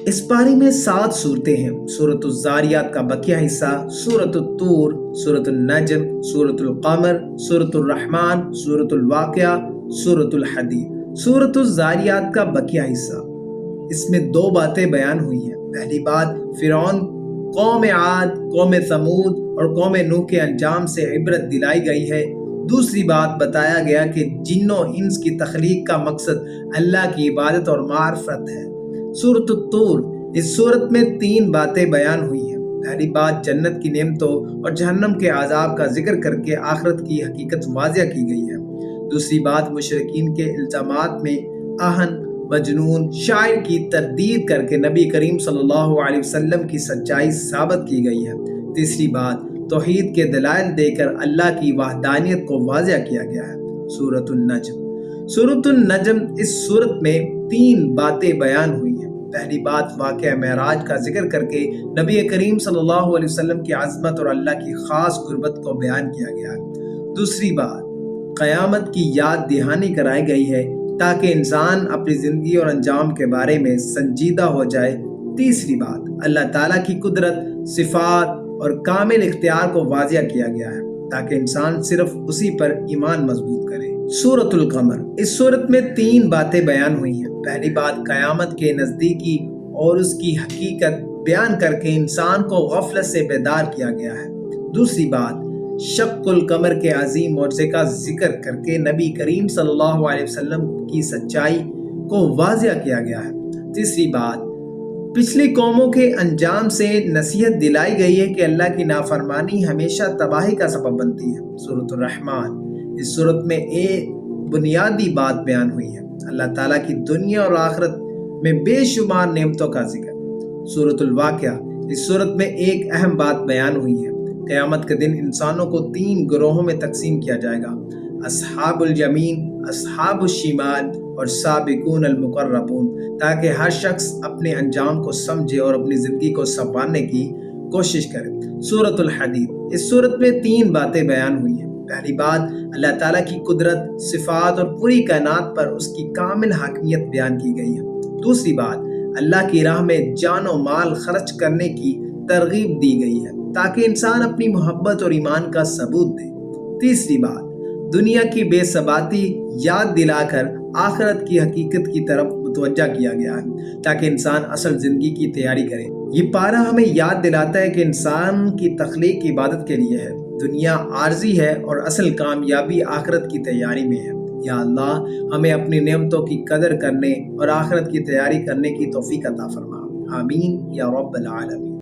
اس پاری میں 7 صورتیں ہیں۔ سورۃ الزاریات کا بقیہ حصہ، سورۃ الطور، سورۃ النجم، سورۃ القمر، سورۃ الرحمن، سورۃ الواقعہ، سورۃ الحدید۔ سورۃ الزاریات کا بقیہ حصہ، اس میں 2 باتیں بیان ہوئی ہیں۔ پہلی بات، فرعون، قوم عاد، قوم ثمود اور قوم نوح کے انجام سے عبرت دلائی گئی ہے۔ دوسری بات، بتایا گیا کہ جن و انس کی تخلیق کا مقصد اللہ کی عبادت اور معرفت ہے۔ سورۃ الطور، اس سورت میں 3 باتیں بیان ہوئی ہیں۔ پہلی بات، جنت کی نعمتوں اور جہنم کے عذاب کا ذکر کر کے آخرت کی حقیقت واضح کی گئی ہے۔ دوسری بات، مشرکین کے الزامات میں اہن، مجنون، شاعر کی تردید کر کے نبی کریم صلی اللہ علیہ وسلم کی سچائی ثابت کی گئی ہے۔ تیسری بات، توحید کے دلائل دے کر اللہ کی وحدانیت کو واضح کیا گیا ہے۔ سورۃ النجم، سورۃ النجم، اس سورت میں 3 باتیں بیان ہوئی ہیں۔ پہلی بات، واقعہ معراج کا ذکر کر کے نبی کریم صلی اللہ علیہ وسلم کی عظمت اور اللہ کی خاص قربت کو بیان کیا گیا ہے۔ دوسری بات، قیامت کی یاد دہانی کرائی گئی ہے تاکہ انسان اپنی زندگی اور انجام کے بارے میں سنجیدہ ہو جائے۔ تیسری بات، اللہ تعالیٰ کی قدرت، صفات اور کامل اختیار کو واضح کیا گیا ہے تاکہ انسان صرف اسی پر ایمان مضبوط کرے۔ سورۃ القمر، اس سورت میں 3 باتیں بیان ہوئی ہیں۔ پہلی بات، قیامت کے نزدیکی اور اس کی حقیقت بیان کر کے انسان کو غفلت سے بیدار کیا گیا ہے۔ دوسری بات، شق القمر کے عظیم معجزے کا ذکر کر کے نبی کریم صلی اللہ علیہ وسلم کی سچائی کو واضح کیا گیا ہے۔ تیسری بات، پچھلی قوموں کے انجام سے نصیحت دلائی گئی ہے کہ اللہ کی نافرمانی ہمیشہ تباہی کا سبب بنتی ہے۔ سورۃ الرحمن، اس سورت میں ایک بنیادی بات بیان ہوئی ہے، اللہ تعالیٰ کی دنیا اور آخرت میں بے شمار نعمتوں کا ذکر۔ سورۃ الواقعہ، اس سورت میں ایک اہم بات بیان ہوئی ہے، قیامت کے دن انسانوں کو 3 گروہوں میں تقسیم کیا جائے گا، اصحاب الیمین، اصحاب الشمال اور سابقون المقربون، تاکہ ہر شخص اپنے انجام کو سمجھے اور اپنی زندگی کو سنوارنے کی کوشش کرے۔ سورۃ الحدید، اس سورت میں 3 باتیں بیان ہوئی ہیں۔ پہلی بات، اللہ تعالیٰ کی قدرت، صفات اور پوری کائنات پر اس کی کامل حاکمیت بیان کی گئی ہے۔ دوسری بات، اللہ کی راہ میں جان و مال خرچ کرنے کی ترغیب دی گئی ہے تاکہ انسان اپنی محبت اور ایمان کا ثبوت دے۔ تیسری بات، دنیا کی بے ثباتی یاد دلا کر آخرت کی حقیقت کی طرف متوجہ کیا گیا ہے تاکہ انسان اصل زندگی کی تیاری کرے۔ یہ پارہ ہمیں یاد دلاتا ہے کہ انسان کی تخلیق عبادت کے لیے ہے، دنیا عارضی ہے اور اصل کامیابی آخرت کی تیاری میں ہے۔ یا اللہ، ہمیں اپنی نعمتوں کی قدر کرنے اور آخرت کی تیاری کرنے کی توفیق عطا فرما۔ آمین یا رب العالمین۔